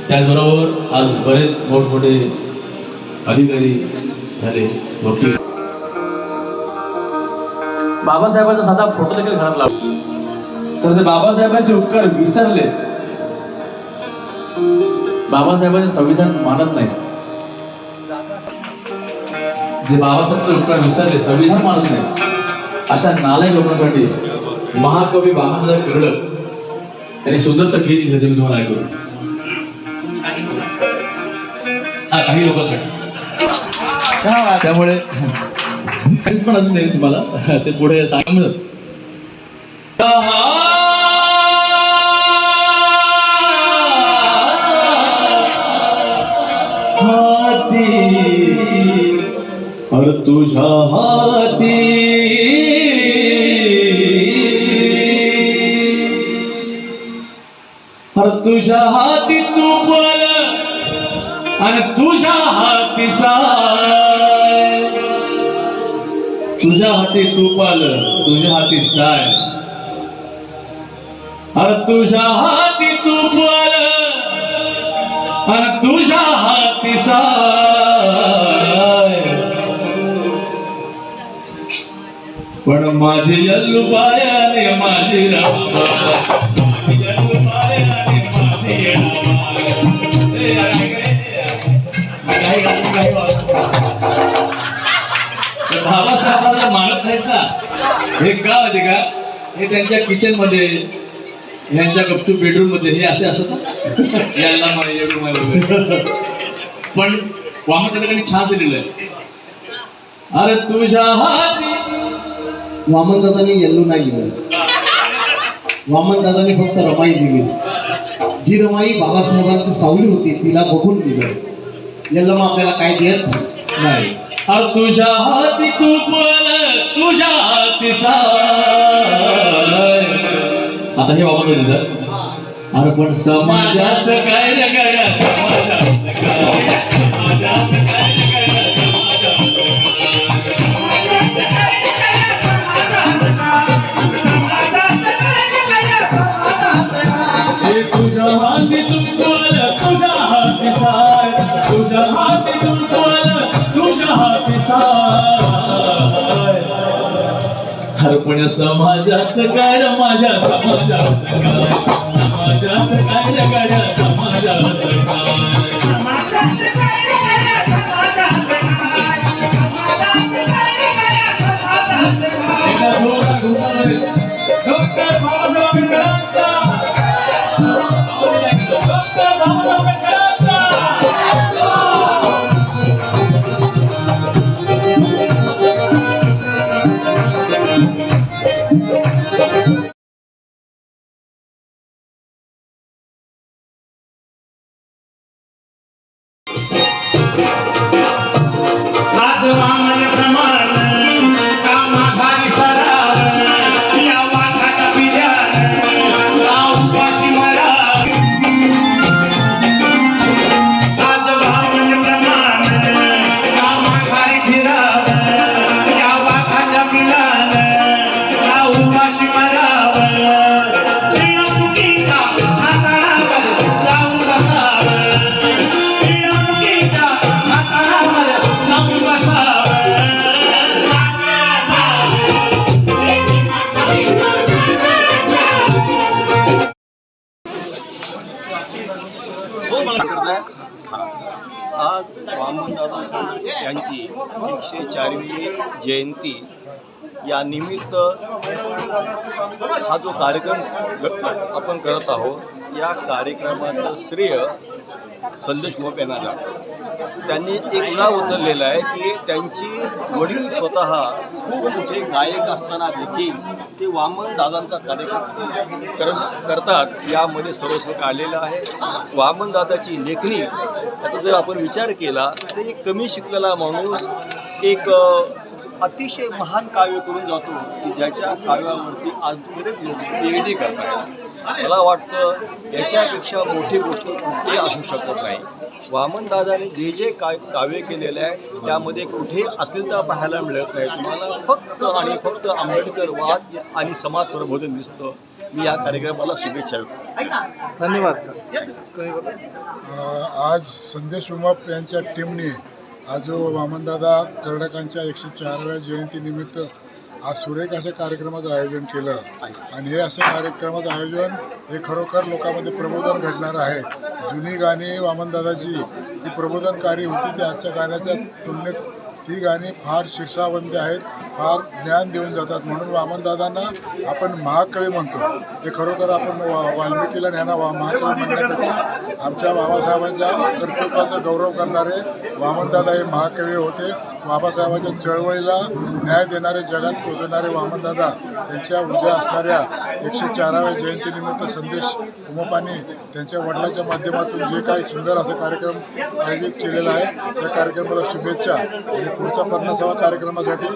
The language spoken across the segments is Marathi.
त्याचबरोबर आज बरेच मोठमोठे अधिकारी झाले, वकील. बाबासाहेबांचा साधा फोटो देखील घरात लावला. तर ते बाबासाहेबांचे उपकार विसरले, बाबासाहेबांचे संविधान मानत नाही. जे बाबासाहेबांचे उपकार विसरले, संविधान मानत नाही, अशा नालायक लोकांसाठी महाकवी वामनदादा कर्डक त्यांनी सुंदरसं गीत लिहिलं. मी तुम्हाला ऐकू. काही लोकांसाठी त्यामुळे काहीच पण अजून नाही तुम्हाला ते पुढे सांगत. हर तुझ्या हाती हर तुझ्या हाती तू बोल आणि तुझ्या हाती साय, तुझ्या हाती तूप आलं, तुझ्या हाती साय. अरे तुझ्या हाती तूप आलं आणि तुझ्या हाती साय. पण माझी यल्लूबाई माझी बाबासाहेबांना मानत नाहीत ना. हे का माहिती का, हे त्यांच्या किचन मध्ये, ह्यांच्या गपचूप बेडरूम मध्ये हे असे असतात ना, यायला वगैरे. पण वामनदादांनी छान लिहिलंय. अरे तुझ्या हाती. वामनदादांनी यल्लू नाही लिहिलं, वामनदादांनी फक्त रमाई लिहिली. जी रमाई बाबासाहेबांची सावली होती तिला बघून लिहिलं. यल्लम आपल्याला काय देत नाही. अरे तुझ्या हाती तूप तुझ्या हाती साय. आता हे वापर देतात. अरे पण समाजाचं काय रे गड्या, समाजाचं काय, समाजाचं काय रे गड्या, तुझ्या हाती तूप तुझ्या हाती साय, तुझ्या हाती तूप तुझ्या हाती साय. हर पण समाजाचं काय रे माझ्या, समाजाचं काय, समाजाचं काय रे गड्या, समाजाचं काय, समाजाचं काय रे गड्या, समाजाचं काय, समाजाचं काय रे गड्या, समाजाचं काय. एका जोरात घोषणाने डॉक्टर बाबासाहेब आंबेडकरांचा, डॉक्टर बाबासाहेब आंबेडकरांचा. आज वामनदादा कर्डक यांची 104वी जयंती या निमित्त हा जो कार्यक्रम आपण करत आहोत, या कार्यक्रमाचं श्रेय संदेश मोप यांना जातं. त्यांनी एक नाव उचललेलं आहे की त्यांची वडील स्वतः खूप मोठे गायक असताना देखील ते वामनदादांचा कार्यक्रम करतात. यामध्ये सर्वस्व आलेलं आहे. वामनदादाची लेखणी याचा जर आपण विचार केला तर एक कमी शिकलेला माणूस एक अतिशय महान काव्य करून जातो की ज्याच्या काव्यावरती आज बरेच लोक PhD करतात. मला वाटतं याच्यापेक्षा मोठी गोष्ट कुठे असू शकत नाही. वामनदादांनी जे जे काव्य केलेले आहे त्यामध्ये कुठेही अश्लीलता पाहायला मिळत नाही. तुम्हाला फक्त आणि फक्त आंबेडकरवाद आणि समाज प्रबोधन दिसतं. मी या कार्यक्रमाला शुभेच्छा देतो. धन्यवाद सर. आज संदेश उमाप यांच्या टीमने आज जो वामनदादा कर्डकांच्या 104व्या जयंतीनिमित्त आज सुरेख अशा कार्यक्रमाचं आयोजन केलं आणि हे असं कार्यक्रमाचं आयोजन हे खरोखर लोकांमध्ये प्रबोधन घडणार आहे. जुनी गाणी वामनदादाची जी प्रबोधनकारी होती ती आजच्या गाण्याच्या तुलनेत ती गाणी फार शीर्षावंती आहेत, फार ज्ञान देऊन जातात. म्हणून वामनदादांना आपण महाकवी म्हणतो. हे खरोखर आपण वाल्मिकीला ह्यांना महाकवी म्हणण्यापेक्षा आमच्या बाबासाहेबांच्या कर्तृत्वाचा गौरव करणारे वामनदादा हे महाकवी होते. बाबासाहेबांच्या चळवळीला न्याय देणारे, जगात पोचवणारे वामनदादा त्यांच्या उद्या असणाऱ्या 104व्या जयंतीनिमित्त संदेश उमपांनी त्यांच्या वडिलांच्या माध्यमातून जे काही सुंदर असं कार्यक्रम आयोजित केलेला आहे त्या कार्यक्रमाला शुभेच्छा. आणि पुढच्या 50व्या कार्यक्रमासाठी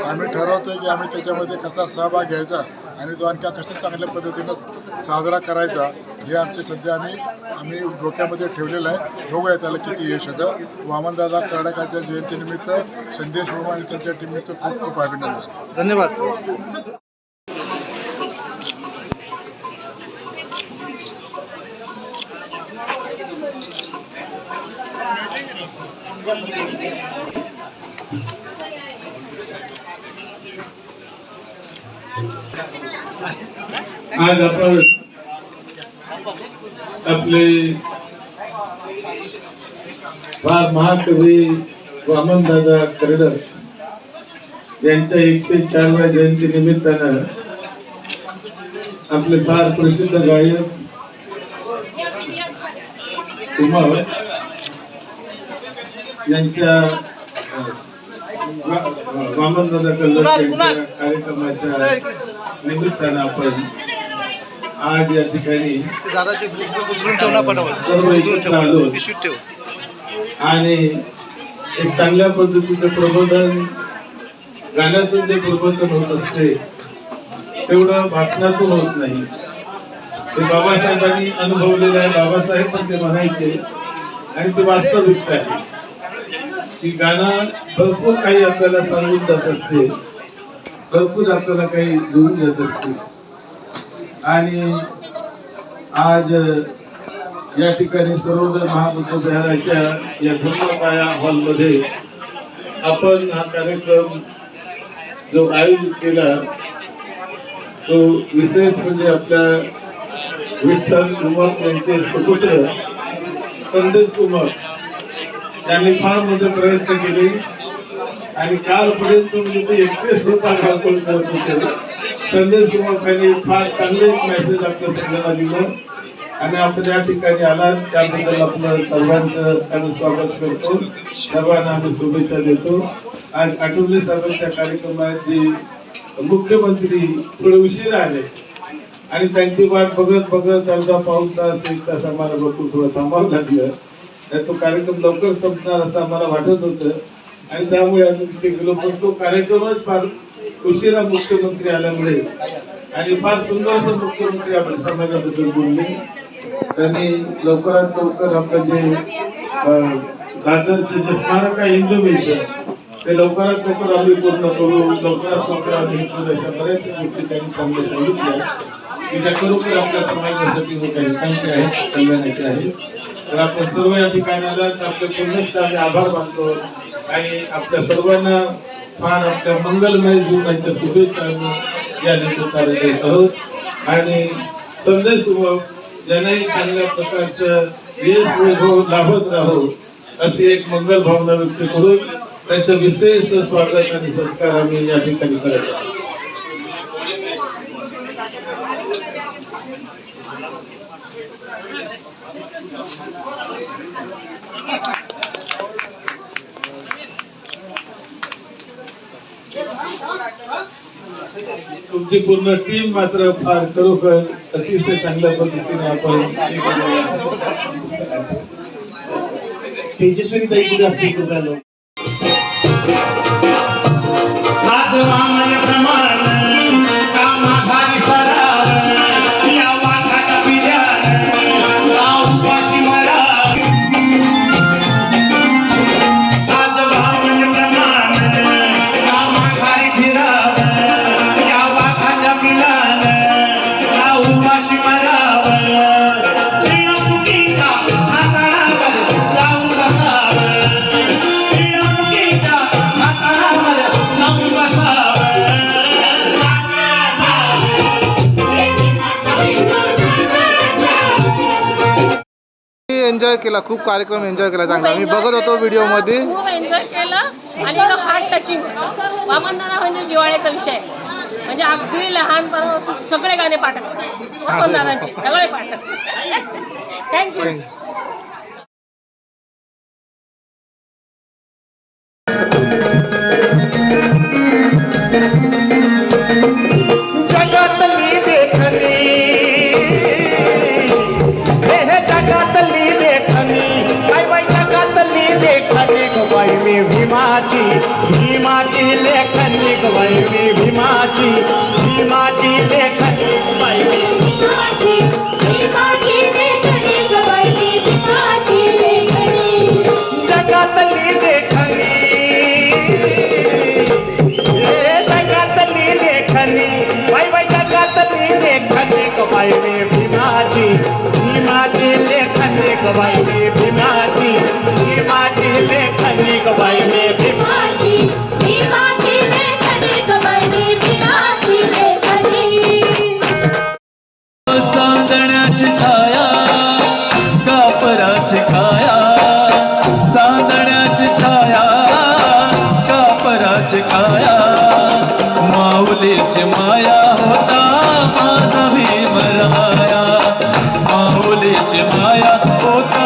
आम्ही ठरवतो की आम्ही त्याच्यामध्ये कसा सहभाग घ्यायचा आणि तो आणखी कशा चांगल्या पद्धतीनं साजरा करायचा हे आमचे सध्या आम्ही डोक्यामध्ये ठेवलेलं आहे. बघूया त्याला किती यश येतं. वामनदादा कर्डकाच्या जयंतीनिमित्त संदेश उमा आणि त्यांच्या टीमचं खूप खूप अभिनंदन. धन्यवाद सर. आज आपण आपले फार महाकवी वामनदादा कर्डक यांच्या 104व्या जयंती निमित्तानं आपले फार प्रसिद्ध गायक उमाव यांच्या वामनदादा कर्डक यांच्या कार्यक्रमाच्या निमित्तानं आपण आज या ठिकाणी सर्व एकत्र आलो आणि एक चांगल्या पद्धतीचं प्रबोधन, गाण्यातून जे प्रबोधन होत असते तेवढं भाषणातून होत नाही. ते बाबासाहेबांनी अनुभवलेलं आहे. बाबासाहेब पण ते म्हणायचे आणि ते वास्तविकता आहे की गाणं भरपूर काही आपल्याला सांगून जात असते, भरपूर आपल्याला काही देऊन जात असते. आणि आज या ठिकाणी सर्वोदय महाबुद्ध विहाराच्या या धर्मकाया हॉलमध्ये आपण हा कार्यक्रम जो आयोजित केला तो विशेष म्हणजे आपल्या विठ्ठल उमप यांचे सुपुत्र संदेश उमप यांनी फार मोठे प्रयत्न केले आणि कालपर्यंत म्हणजे ते एकटे स्वतः घालून करत होते. संदेश उमप यांनी फार चांगले मेसेज आपल्या सगळ्यांना दिलं आणि आपण या ठिकाणी आला त्याबद्दल आपलं सर्वांचं आम्ही स्वागत करतो. सर्वांना आम्ही शुभेच्छा देतो. आज आठवले साहेबांच्या कार्यक्रमात जी मुख्यमंत्री थोडे उशीर आले आणि त्यांची वाट बघत बघत अर्धा पाऊण तास 1 तास आम्हाला बसून थोडं थांबावं लागलं. तो कार्यक्रम लवकर संपणार असं आम्हाला वाटत होतं आणि त्यामुळे आम्ही तिथे गेलो. पण तो कार्यक्रमच फार उशिरा मुख्यमंत्री आल्यामुळे आणि फार सुंदर असं मुख्यमंत्री आपल्या समाजाबद्दल बोलले. त्यांनी लवकरात लवकर आपलं जे दादरचे जे स्मारक आहे हिंदू मिलचं ते लवकरात लवकर आम्ही पूर्ण करू. लवकरात लवकर आम्ही अशा बऱ्याच गोष्टी त्यांनी चांगल्या सांगितल्या की त्या खरोखर आपल्या समाजासाठी काही हितांचे आहेत, कल्याणाचे आहेत. तर आपण सर्व या ठिकाणी आलात आपले पूर्णच आम्ही आभार मानतो आणि आपल्या सर्वांना फार आपल्या मंगलमय जीवनाच्या शुभेच्छा आम्ही या निमित्ताने देत आहोत. आणि संदेश उमप यांनाही चांगल्या प्रकारचं यश वैभव लाभत राहो अशी एक मंगल भावना व्यक्त करून त्यांचं विशेष स्वागत आणि सत्कार आम्ही या ठिकाणी करत आहोत. तुमची पूर्ण टीम मात्र फार खरोखर अतिशय चांगल्या पद्धतीने आपण तेजस्विनी ताई पुढे असतील कृपया लोक. एन्जॉय केला, खूप कार्यक्रम एन्जॉय केला चांगला. मी खूप बघत enjoy होतो केलं, व्हिडिओमध्ये. खूप एन्जॉय केलं आणि हार्ट टचिंग होतं. वामनदादा म्हणजे जिव्हाळ्याचा विषय, म्हणजे अगदी लहानपणापासून सगळे गाणे पाठक वामनदादांचे सगळे पाठक. थँक्यू. जगातली देखणी हे जगातली देखणी बाई जगातली देखणी गवाई मी भीमाची लेखनी गवाई मी भीमाची लेखनी गवाई मी जगातली देखणी जगातली लेखनी बाई जगातली लेखनी गवाई मी भीमाची लेखनी गवाई मी भीमाची लेखनी गवाई मी भीमाची चांदण्याची छाया कापराची काया, चांदण्याची छाया कापराची काया, माऊलीची माया होता माझा भीमराया, माऊलीची माया होता